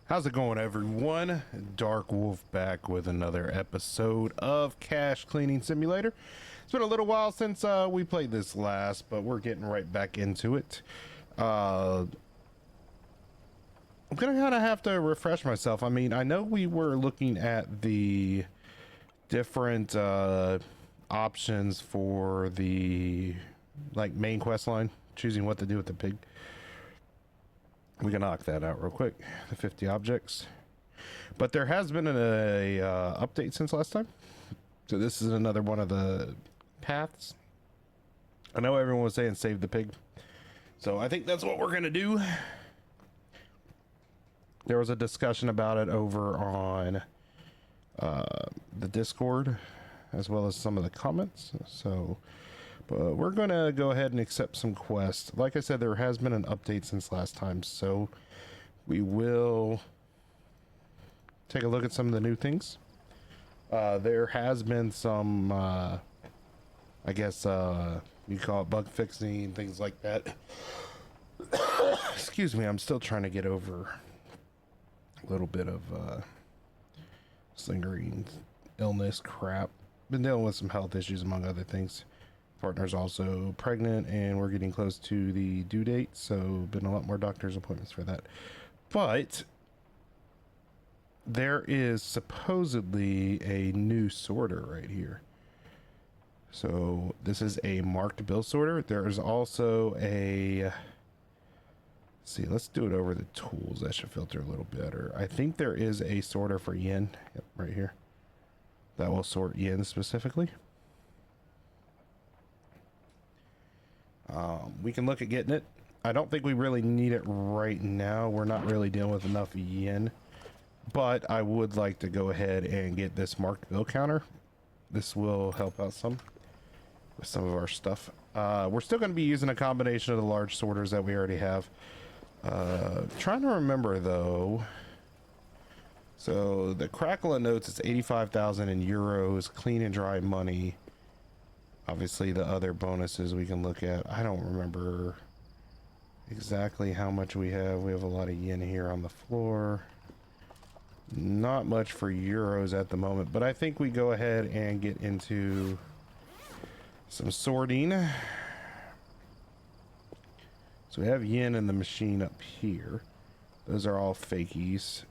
How's it going, everyone? Dark Wolf back with another episode of Cash Cleaning Simulator. It's been a little while since we played this last, but we're getting right back into it. I'm gonna kind of have to refresh myself. I mean, I know we were looking at the different options for the main quest line, choosing what to do with the pig. We can knock that out real quick, the 50 objects. But there has been a update since last time. So this is another one of the paths. I know everyone was saying save the pig. So I think that's what we're going to do. There was a discussion about it over on the Discord, as well as some of the comments. So... but we're going to go ahead and accept some quests. Like I said, there has been an update since last time, so we will take a look at some of the new things. There has been some, I guess, you call it bug fixing, things like that. Excuse me, I'm still trying to get over a little bit of lingering illness crap. Been dealing with some health issues, among other things. Partner's also pregnant, and we're getting close to the due date, so been a lot more doctor's appointments for that. But there is supposedly a new sorter right here. So this is a marked bill sorter. There is also a... let's see, let's do it over the tools. That should filter a little better. I think there is a sorter for yen. Yep, right here. That will sort yen specifically. We can look at getting it. I don't think we really need it right now. We're not really dealing with enough yen, but I would like to go ahead and get this marked bill counter. This will help out some with some of our stuff. We're still going to be using a combination of the large sorters that we already have. Trying to remember though. So the crackle of notes is 85,000 in euros, clean and dry money. Obviously, the other bonuses we can look at. I don't remember exactly how much we have. We have a lot of yen here on the floor. Not much for euros at the moment, but I think we go ahead and get into some sorting. So we have yen in the machine up here. Those are all fakies.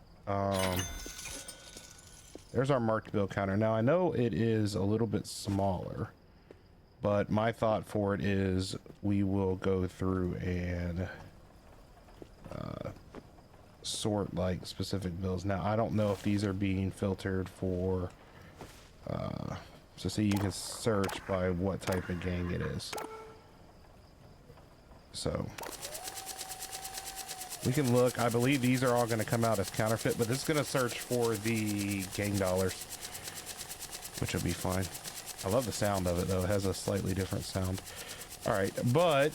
There's our marked bill counter. Now, I know it is a little bit smaller, but my thought for it is we will go through and sort like specific bills. Now, I don't know if these are being filtered for, so see, you can search by what type of gang it is. So we can look. I believe these are all going to come out as counterfeit, but this is going to search for the gang dollars, which will be fine. I love the sound of it, though. It has a slightly different sound. All right, but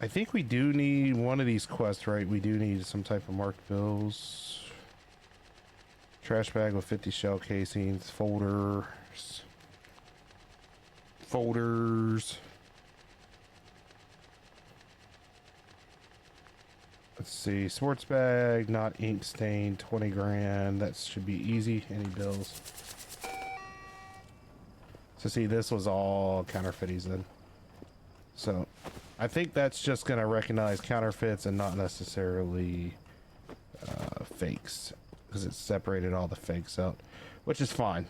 I think we do need one of these quests, right? We do need some type of marked bills. Trash bag with 50 shell casings. Folders. Let's see. Sports bag, not ink stained, 20 grand. That should be easy. Any bills? So see, this was all counterfeities then. So I think that's just going to recognize counterfeits and not necessarily fakes, because it separated all the fakes out, which is fine.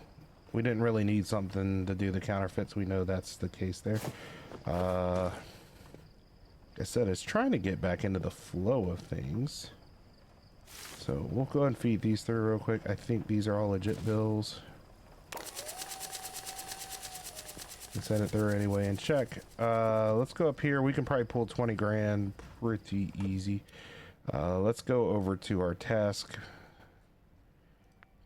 We didn't really need something to do the counterfeits. We know that's the case there. Like I said, it's trying to get back into the flow of things. So we'll go ahead and feed these through real quick. I think these are all legit bills. Send it through anyway and check. Let's go up here. We can probably pull 20 grand pretty easy. Let's go over to our task.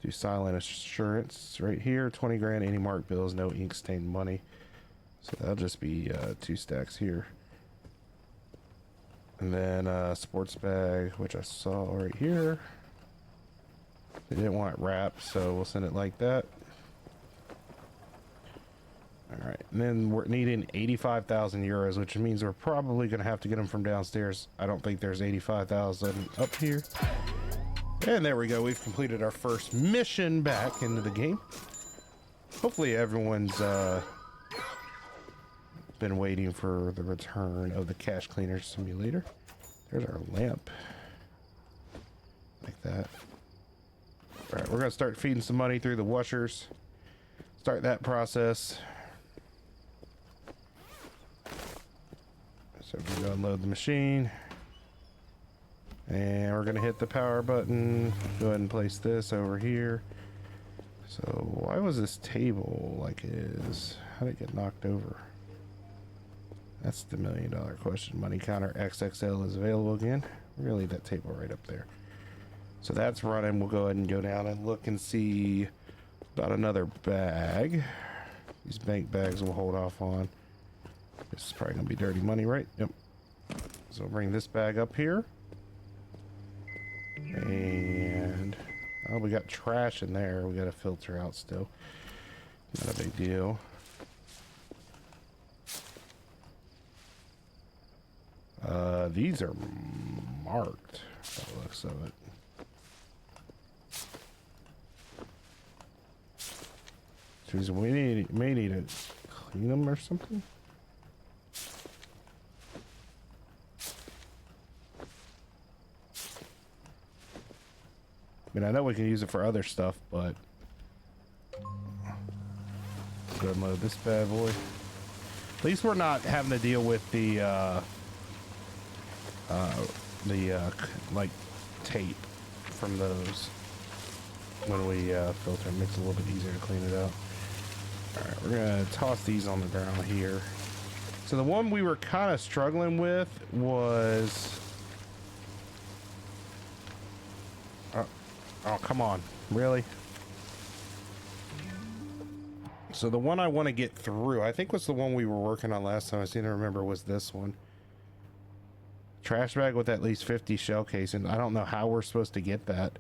Do silent assurance right here. 20 grand, any marked bills, no ink stained money. So that'll just be 2 stacks here. And then sports bag, which I saw right here. They didn't want it wrapped, so we'll send it like that. All right, and then we're needing 85,000 euros, which means we're probably going to have to get them from downstairs. I don't think there's 85,000 up here. And there we go. We've completed our first mission back into the game. Hopefully everyone's been waiting for the return of the cash cleaner simulator. There's our lamp. Like that. Alright, we're going to start feeding some money through the washers. Start that process. So we're going to unload the machine. And we're going to hit the power button. Go ahead and place this over here. So why was this table like it is? How did it get knocked over? That's the $1,000,000 question. Money counter XXL is available again. We're going to leave that table right up there. So that's running. We'll go ahead and go down and look and see about another bag. These bank bags we'll hold off on. This is probably going to be dirty money, right? Yep. So we'll bring this bag up here. And oh, we got trash in there. We got to filter out still. Not a big deal. These are marked by the looks of it. Jeez, we may need to clean them or something. I mean, I know we can use it for other stuff, but let's go unload this bad boy. At least we're not having to deal with the like tape from those when we filter. It makes it a little bit easier to clean it out. All right, we're gonna toss these on the ground here. So the one we were kind of struggling with was. Oh, come on. Really? So the one I want to get through, I think was the one we were working on last time. I seem to remember was this one. Trash bag with at least 50 shell casings. I don't know how we're supposed to get that.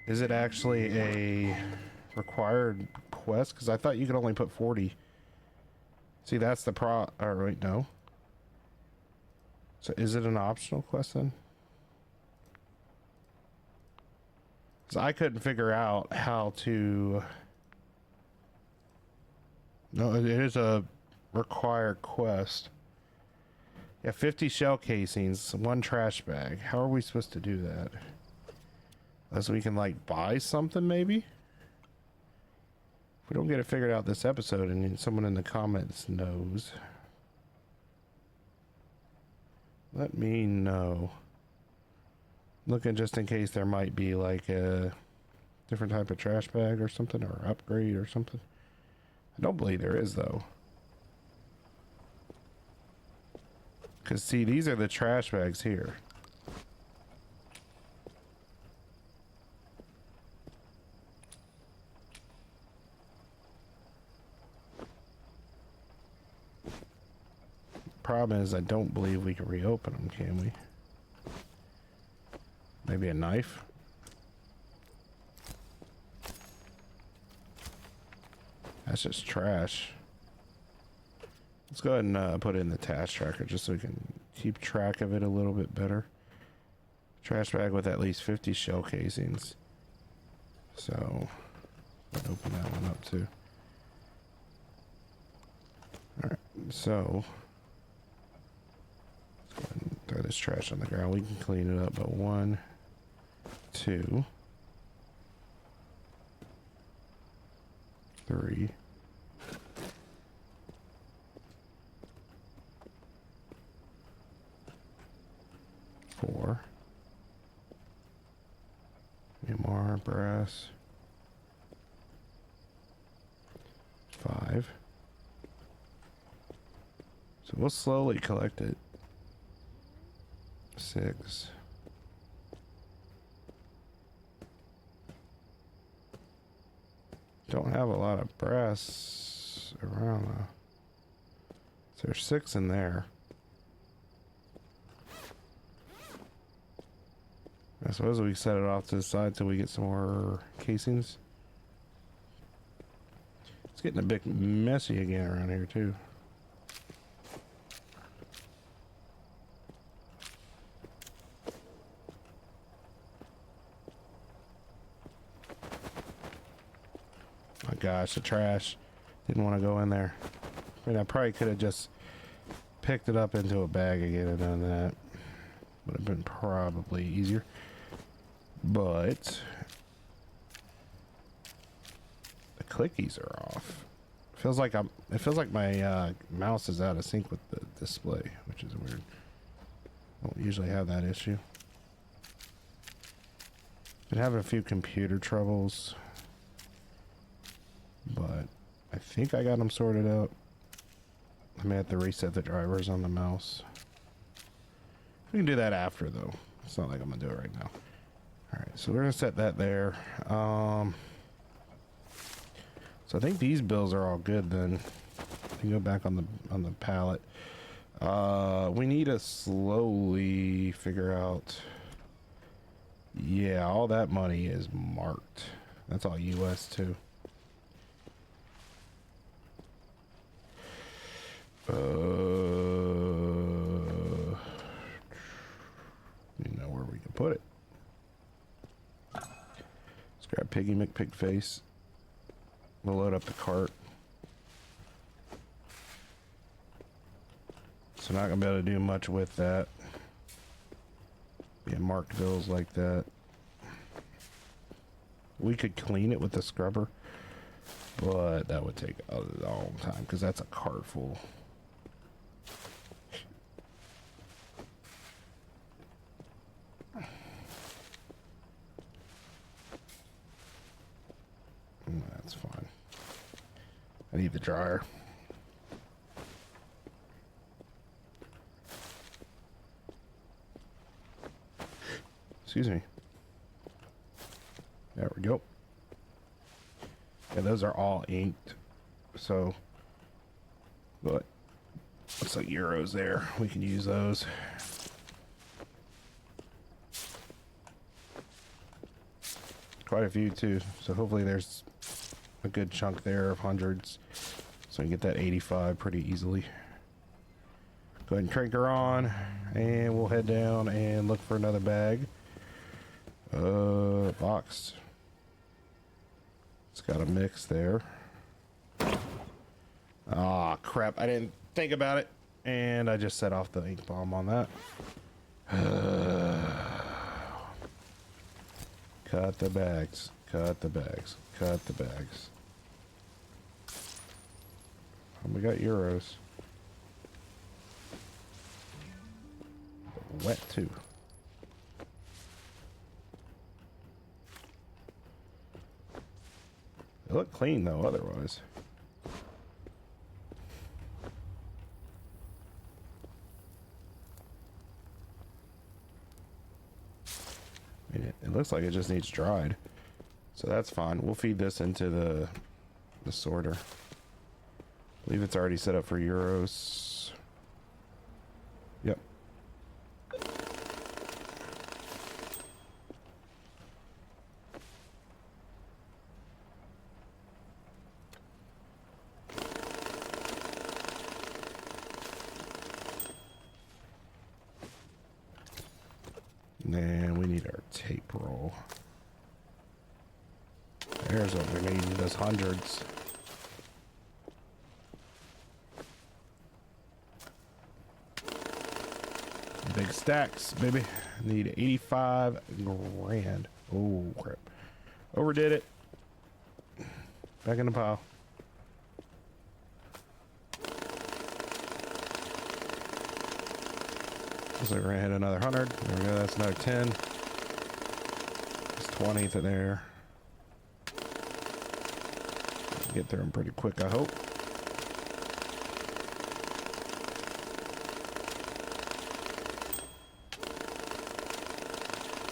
Is it actually a required quest? Because I thought you could only put 40. See, that's the or wait, no. So is it an optional quest then? I couldn't figure out how to. No, it is a required quest. Yeah, 50 shell casings, 1 trash bag. How are we supposed to do that? Unless we can like buy something maybe? If we don't get it figured out this episode and someone in the comments knows, let me know. Looking just in case there might be like a different type of trash bag or something, or upgrade or something. I don't believe there is though. Because see, these are the trash bags here. Problem is, I don't believe we can reopen them, can we? Maybe a knife? That's just trash. Let's go ahead and put it in the task tracker just so we can keep track of it a little bit better. Trash bag with at least 50 shell casings. So, let's open that one up too. Alright, so let's go ahead and throw this trash on the ground. We can clean it up, but 1, 2, 3, 4, MR, brass, 5. So we'll slowly collect it. 6. Don't have a lot of brass around though. So there's 6 in there. I suppose we set it off to the side till we get some more casings. It's getting a bit messy again around here too. gosh, the trash. Didn't want to go in there. I mean, I probably could have just picked it up into a bag again and done that. Would have been probably easier. But the clickies are off. It feels like my mouse is out of sync with the display, which is weird. I don't usually have that issue. Been having a few computer troubles, but I think I got them sorted out. I may have to reset the drivers on the mouse. We can do that after, though. It's not like I'm gonna do it right now. All right, so we're gonna set that there. So I think these bills are all good. Then we can go back on the pallet. We need to slowly figure out. Yeah, all that money is marked. That's all US too. You know where we can put it. Let's grab Piggy McPigface. We'll load up the cart. So not gonna be able to do much with that. Yeah, marked bills like that. We could clean it with the scrubber, but that would take a long time because that's a cart full. That's fine. I need the dryer. Excuse me. There we go. Yeah, those are all inked. So, but looks like euros there. We can use those. Quite a few too. So hopefully there's a good chunk there of hundreds. So I can get that 85 pretty easily. Go ahead and crank her on, and we'll head down and look for another bag. Boxed. It's got a mix there. Ah, crap. I didn't think about it. And I just set off the ink bomb on that. Cut the bags. Cut the bags. Cut the bags. And we got euros. Wet too. They look clean though, otherwise. I mean, it looks like it just needs dried. So that's fine. We'll feed this into the sorter. I believe it's already set up for euros. Yep. And we need our tape roll. There's what we need, those hundreds. Big stacks, baby. Need 85 grand. Oh, crap. Overdid it. Back in the pile. So we're gonna hit another 100. There we go, that's another 10. It's 20 to there. Get through them pretty quick, I hope.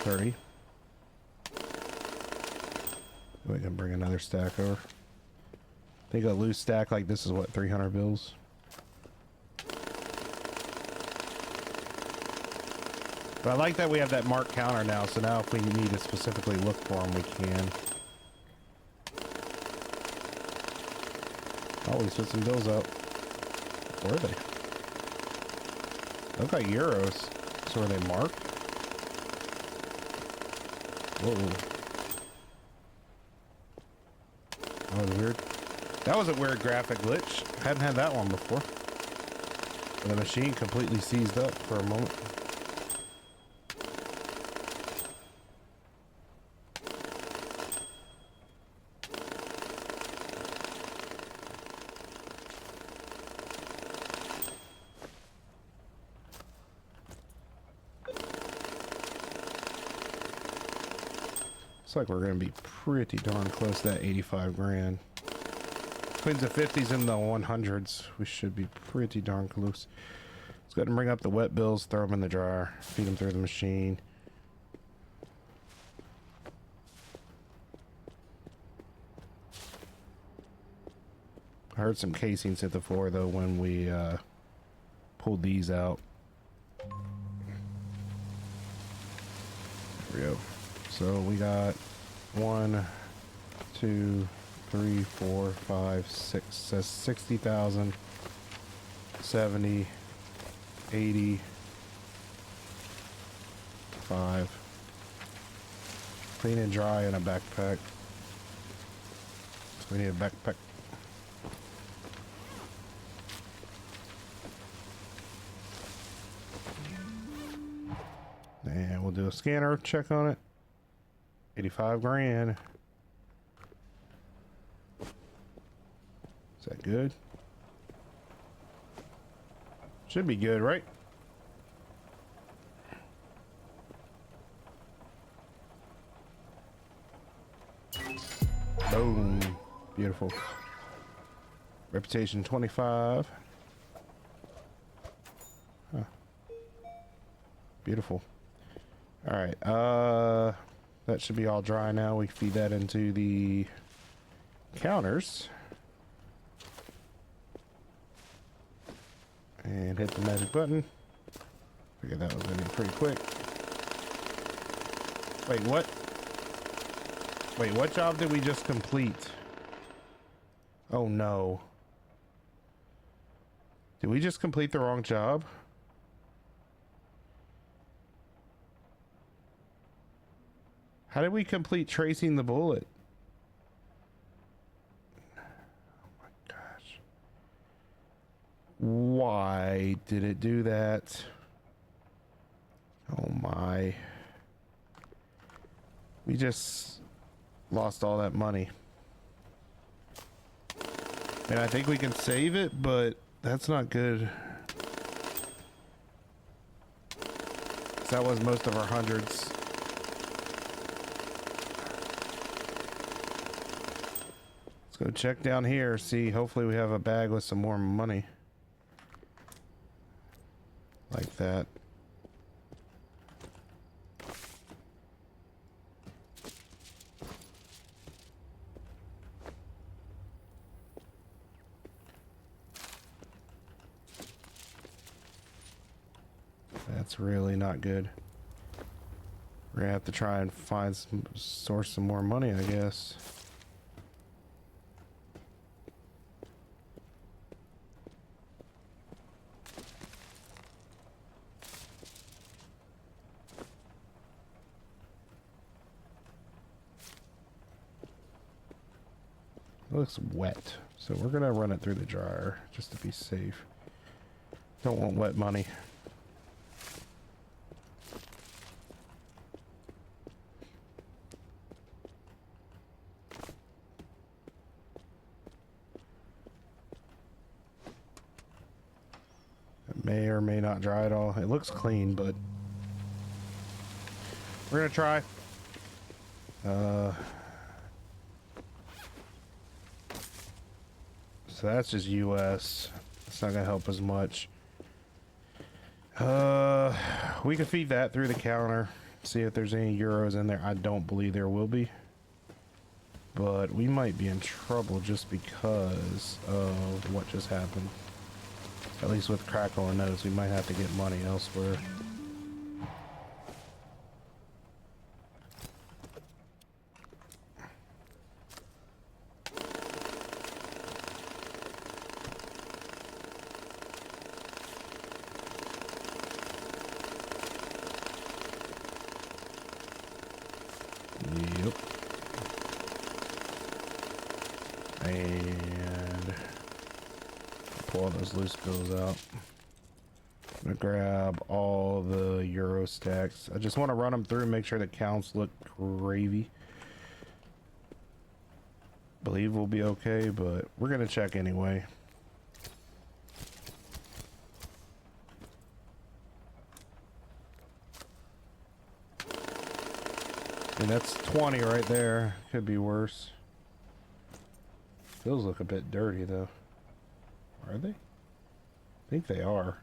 $30. We can bring another stack over. I think a loose stack like this is what, 300 bills? But I like that we have that marked counter now, so now if we need to specifically look for them, we can. Oh, we spit some bills out. Where are they? They look like euros. So are they marked? Whoa. That was weird. That was a weird graphic glitch. Hadn't had that one before. The machine completely seized up for a moment. Looks like we're going to be pretty darn close to that 85 grand. Between the 50s and the 100s, we should be pretty darn close. Let's go ahead and bring up the wet bills, throw them in the dryer, feed them through the machine. I heard some casings hit the floor though when we pulled these out. There we go. So we got 1, 2, 3, 4, 5, 6. Says 60,000, 70, 80, 5. Clean and dry in a backpack. So we need a backpack. And we'll do a scanner check on it. 85 grand. Is that good? Should be good, right? Boom. Beautiful. Reputation 25. Huh. Beautiful. All right. That should be all dry now. We feed that into the counters. And hit the magic button. Figured that was gonna be pretty quick. Wait, what? Wait, what job did we just complete? Oh no. Did we just complete the wrong job? How did we complete tracing the bullet? Oh my gosh. Why did it do that? Oh my. We just lost all that money. And I think we can save it, but that's not good. That was most of our hundreds. Go check down here, see, hopefully we have a bag with some more money. Like that. That's really not good. We're gonna have to try and find some, source some more money, I guess. It looks wet, so we're gonna run it through the dryer just to be safe. Don't want wet money. It may or may not dry at all. It looks clean, but we're gonna try. So that's just US. It's not gonna help as much. We can feed that through the counter. See if there's any euros in there. I don't believe there will be. But we might be in trouble just because of what just happened. At least with Crackle and Nose, we might have to get money elsewhere. And pull all those loose bills out. I'm gonna grab all the Euro stacks. I just want to run them through and make sure the counts look gravy. Believe we'll be okay, but we're gonna check anyway. And that's 20 right there. Could be worse. Those look a bit dirty though. Are they? I think they are.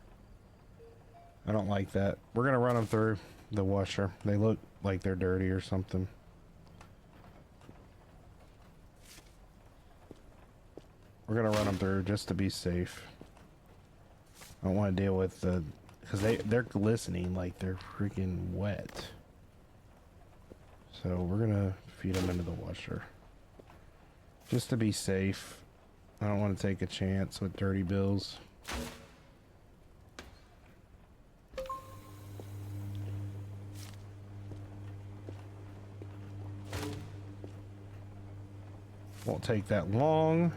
I don't like that. We're gonna run them through the washer. They look like they're dirty or something. We're gonna run them through just to be safe. I don't want to deal with the, because they're glistening like they're freaking wet. So we're gonna feed them into the washer just to be safe. I don't want to take a chance with dirty bills. Won't take that long.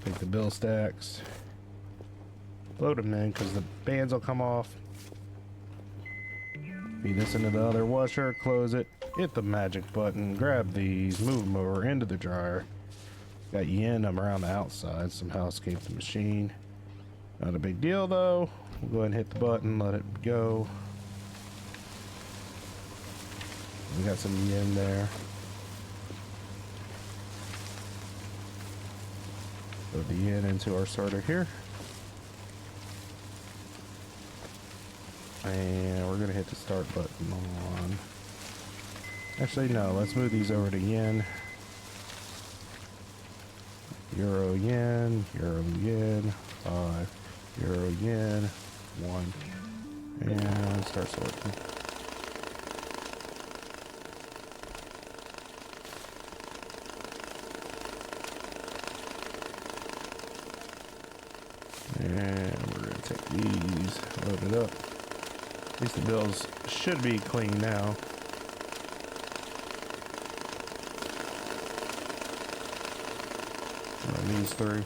Take the bill stacks. Load them in because the bands will come off. Feed this into the other washer, close it, hit the magic button, grab these, move them over into the dryer. Got yin them around the outside, somehow escaped the machine. Not a big deal though. We'll go ahead and hit the button, let it go. We got some yin there. Put the yin into our sorter here. And we're gonna hit the start button on. Actually, no, let's move these over to yen. Euro yen, Euro yen, 5, Euro yen, 1, and start sorting. And we're gonna take these, load it up. At least the bills should be clean now. Run these through real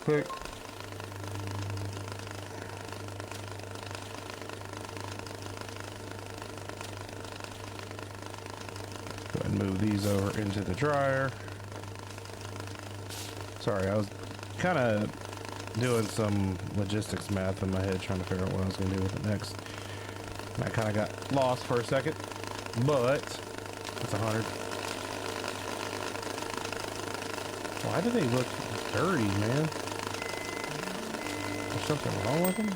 quick. Go ahead and move these over into the dryer. Sorry, I was kind of doing some logistics math in my head, trying to figure out what I was going to do with it next. And I kind of got lost for a second, but it's 100. Why do they look dirty, man? There's something wrong with them?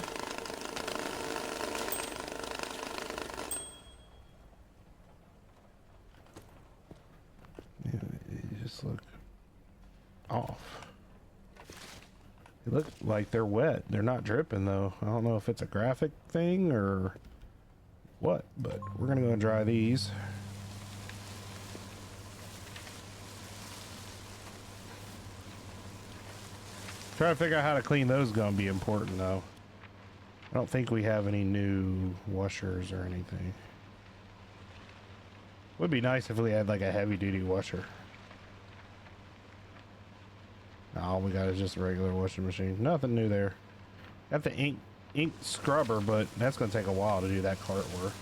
Yeah, they just look off. They look like they're wet. They're not dripping though. I don't know if it's a graphic thing or what, but we're gonna go and dry these. Trying to figure out how to clean those is gonna be important though. I don't think we have any new washers or anything. Would be nice if we had like a heavy duty washer. All we got is just a regular washing machine. Nothing new there. Got the ink scrubber, but that's gonna take a while to do that cart work.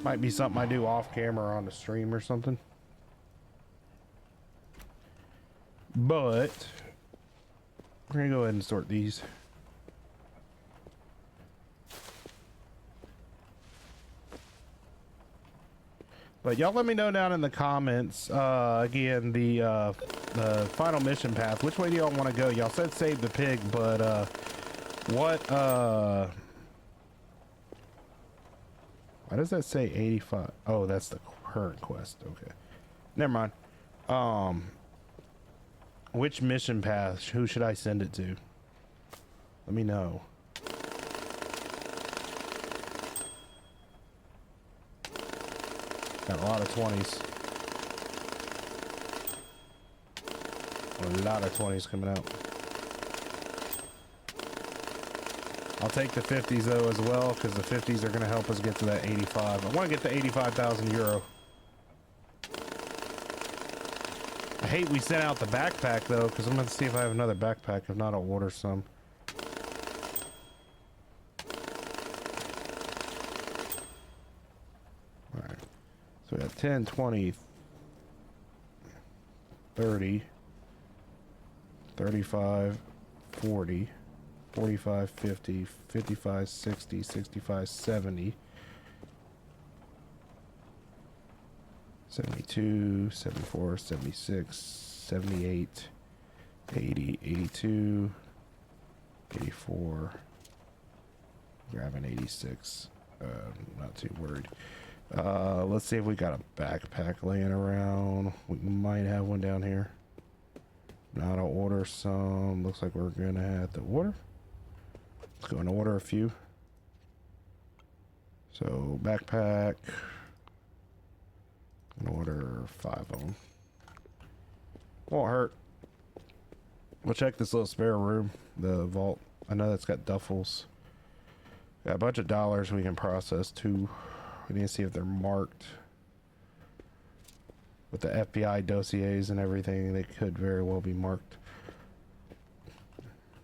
Might be something I do off camera on the stream or something. But we're gonna go ahead and sort these. But y'all let me know down in the comments, again, the final mission path. Which way do y'all want to go? Y'all said save the pig, but why does that say 85? Oh, that's the current quest. Okay. Never mind. Which mission path? Who should I send it to? Let me know. Got a lot of 20s. A lot of 20s coming out. I'll take the 50s though as well, because the 50s are going to help us get to that 85. I want to get to 85,000 euro. I hate we sent out the backpack though, because I'm going to see if I have another backpack. If not, I'll order some. Alright. So we got 10, 20, 30, 35, 40, 45, 50, 55, 60, 65, 70, 72, 74, 76, 78, 80, 82, 84, grabbing 86. Not too worried. Let's see if we got a backpack laying around. We might have one down here. Now I'll order some. Looks like we're gonna have to order. Let's go and order a few. So backpack. I'm gonna order 5 of them. Won't hurt. We'll check this little spare room, the vault. I know that's got duffels. Got a bunch of dollars we can process too. We need to see if they're marked with the FBI dossiers and everything. They could very well be marked.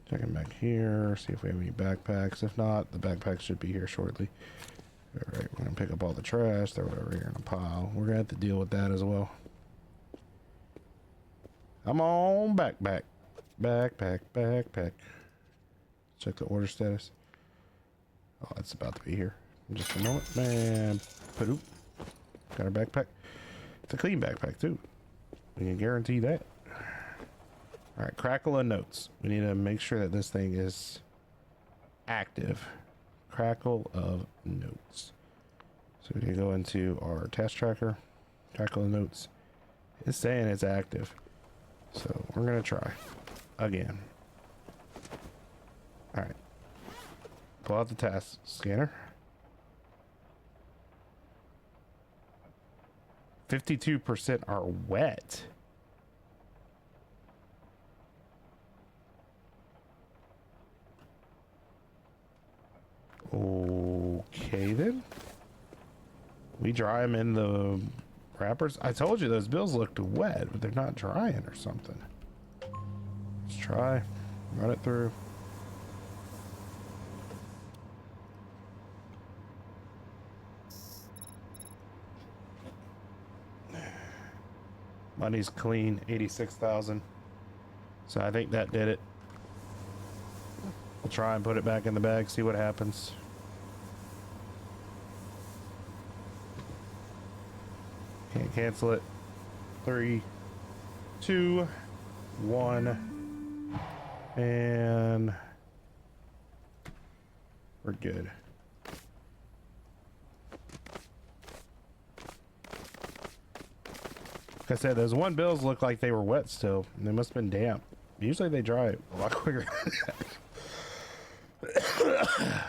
Checking back here, see if we have any backpacks. If not, the backpacks should be here shortly. All right, we're gonna pick up all the trash, throw it over here in a pile. We're gonna have to deal with that as well. I'm on backpack. Backpack. Check the order status. Oh, it's about to be here. In just a moment. Man, poop. Got our backpack. It's a clean backpack too. We can guarantee that. All right, crackle of notes. We need to make sure that this thing is active. Crackle of notes. So we can go into our task tracker. Crackle of notes. It's saying it's active. So we're gonna try again. All right. Pull out the task scanner. 52% are wet. Okay then. We dry them in the wrappers. I told you those bills looked wet, but they're not drying or something. Let's try. Run it through. Money's clean, 86,000. So I think that did it. We'll try and put it back in the bag, see what happens. Can't cancel it. 3, 2, 1, and we're good. Like I said, those one bills look like they were wet still. They must have been damp. Usually they dry a lot quicker.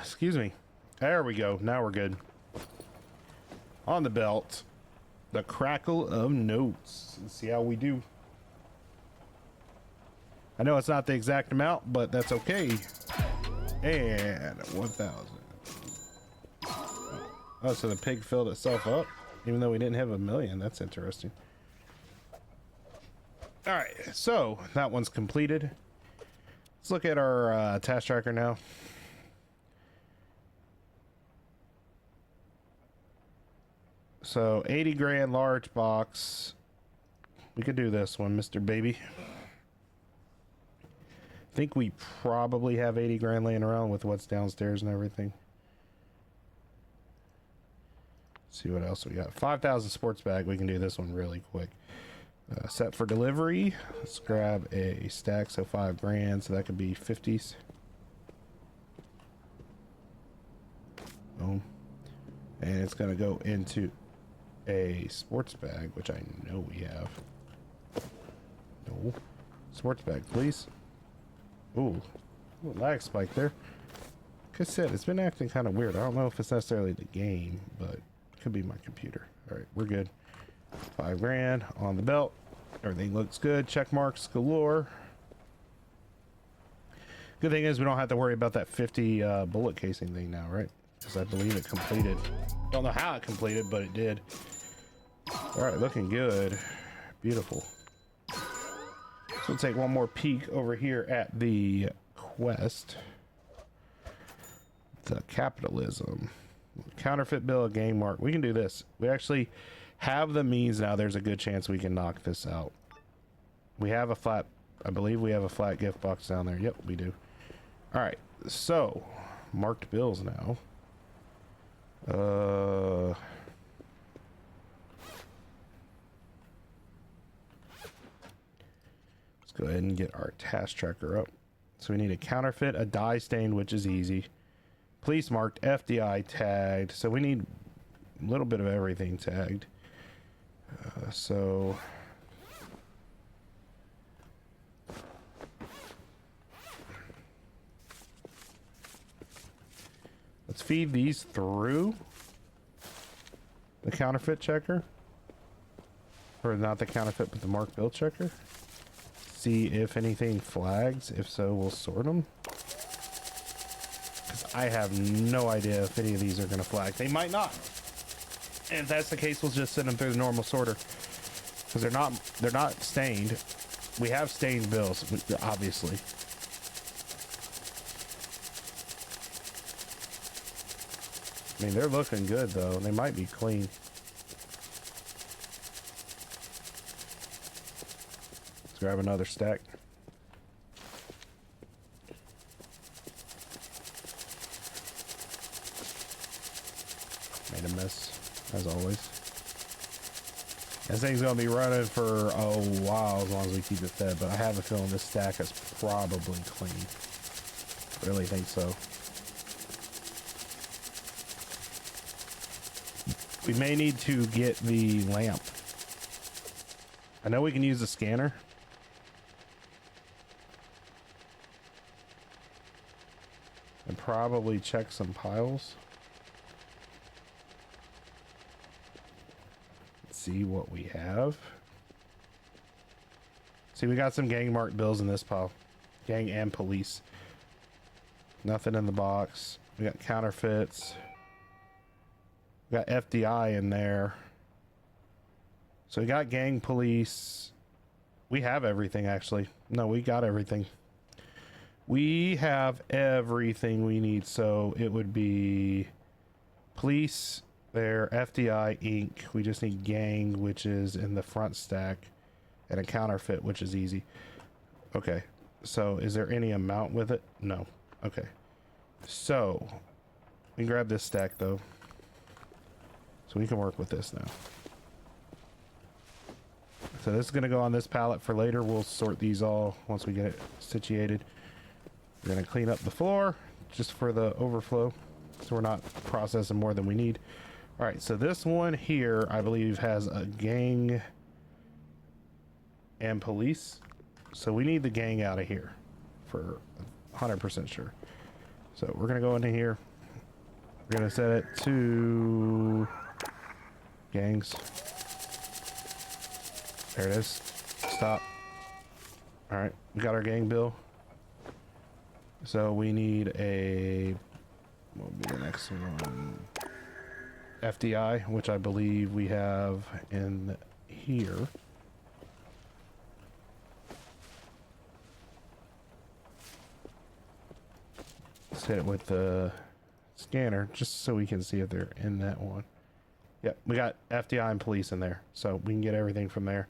Excuse me. There we go. Now we're good. On the belt. The crackle of notes. Let's see how we do. I know it's not the exact amount, but that's okay. And 1,000. Oh, so the pig filled itself up, even though we didn't have 1,000,000. That's interesting. All right, so that one's completed. Let's look at our task tracker now. So 80 grand large box. We could do this one, Mr. Baby. I think we probably have 80 grand laying around with what's downstairs and everything. Let's see what else we got. 5,000 sports bag. We can do this one really quick. Set for delivery. Let's grab a stack, so 5 grand, so that could be 50s. Boom. And it's gonna go into a sports bag, which I know we have. No. Sports bag, please. Ooh. Little lag spike there. Like I said, it's been acting kind of weird. I don't know if it's necessarily the game, but it could be my computer. Alright, we're good. 5 grand on the belt. Everything looks good. Check marks galore. Good thing is we don't have to worry about that 50 bullet casing thing now, right? Because I believe it completed. Don't know how it completed, but it did. All right, looking good. Beautiful. So we'll take one more peek over here at the quest. The capitalism. Counterfeit bill of gang mark. We can do this. We actually have the means now. There's a good chance we can knock this out. We have a flat, I believe we have a flat gift box down there. Yep, we do. All right, so marked bills now. Let's go ahead and get our task tracker up. So we need a counterfeit, a dye stain, which is easy. Police marked, FDI tagged. So we need a little bit of everything tagged. So let's feed these through the counterfeit checker. Or not the counterfeit, but the marked bill checker. See if anything flags. If so, we'll sort them. Because I have no idea if any of these are going to flag. They might not. And if that's the case, we'll just send them through the normal sorter. Because they're not stained. We have stained bills, obviously. I mean, they're looking good, though. They might be clean. Let's grab another stack. Made a mess, as always. This thing's going to be running for a while as long as we keep it fed, but I have a feeling this stack is probably clean. Really think so. We may need to get the lamp. I know we can use the scanner. And probably check some piles. Let's see what we have. See, we got some gang marked bills in this pile. Gang and police. Nothing in the box. We got counterfeits. We got FDI in there. So we got gang, police. We have everything, actually. No, we got everything. We have everything we need. So it would be police there, FDI, ink. We just need gang, which is in the front stack, and a counterfeit, which is easy. Okay. So is there any amount with it? No. Okay. So we can grab this stack, though. So we can work with this now. So this is going to go on this pallet for later. We'll sort these all once we get it situated. We're going to clean up the floor just for the overflow, so we're not processing more than we need. All right, so this one here, I believe, has a gang and police. So we need the gang out of here for 100% sure. So we're going to go into here. We're going to set it to gangs. There it is. Stop. All right, we got our gang bill. So we need a, what will be the next one? FDI, which I believe we have in here. Let's hit it with the scanner just so we can see if they're in that one. Yep, we got FDI and police in there, so we can get everything from there.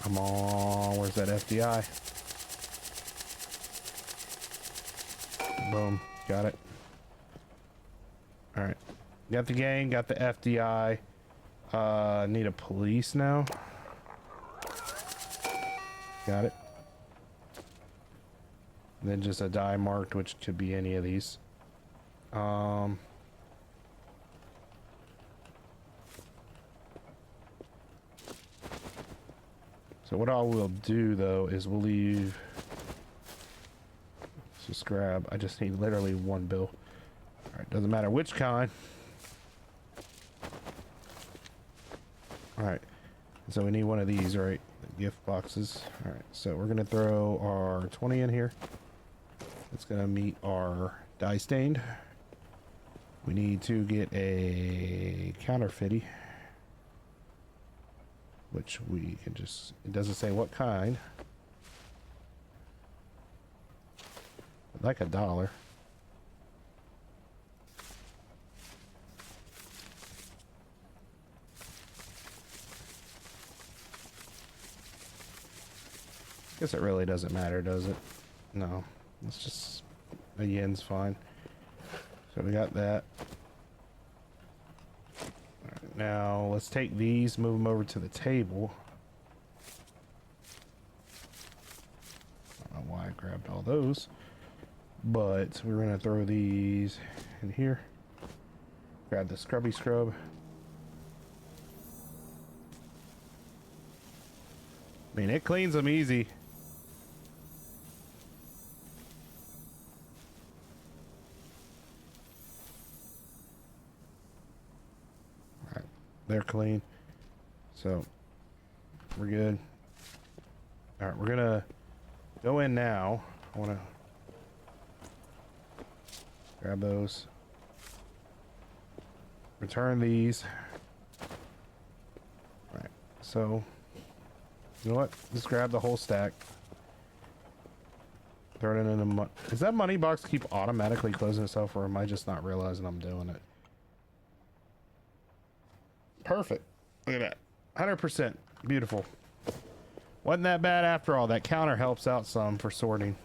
Come on, where's that FDI? Boom, got it. All right, got the gang, got the FDI. Need a police now. Got it. And then just a die marked, which could be any of these. So what I will do though is we'll leave. Let's just grab. I just need literally one bill. All right, doesn't matter which kind. All right, so we need one of these, right? The gift boxes. All right, so we're gonna throw our 20 in here. It's gonna meet our dye stained. We need to get a counterfeity, which we can just, it doesn't say what kind. I'd like $1. Guess it really doesn't matter, does it? No, it's just a yen's fine. So we got that. All right, now let's take these, move them over to the table. I don't know why I grabbed all those, but we're gonna throw these in here. Grab the scrubby scrub. I mean, it cleans them easy. They're clean, so we're good. All right, we're gonna go in now. I want to grab those, return these. All right, so you know what, just grab the whole stack, throw it in a does that money box keep automatically closing itself, or am I just not realizing I'm doing it? Perfect. Look at that. 100%. Beautiful. Wasn't that bad after all. That counter helps out some for sorting.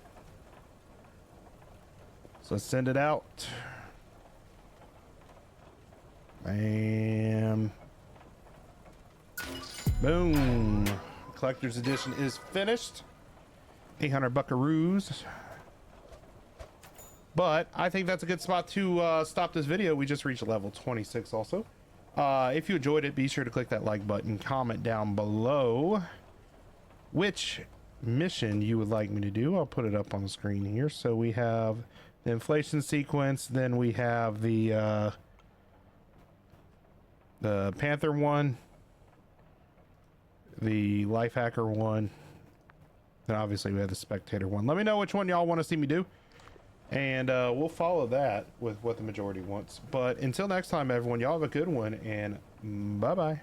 So let's send it out. Bam. Boom. Collector's edition is finished. 800 buckaroos. But I think that's a good spot to stop this video. We just reached level 26 also. If you enjoyed it, be sure to click that like button, comment down below which mission you would like me to do. I'll put it up on the screen here. So we have the inflation sequence, then we have the Panther one, the life hacker one, and obviously we have the spectator one. Let me know which one y'all want to see me do, and we'll follow that with what the majority wants. But until next time, everyone, y'all have a good one, and bye bye.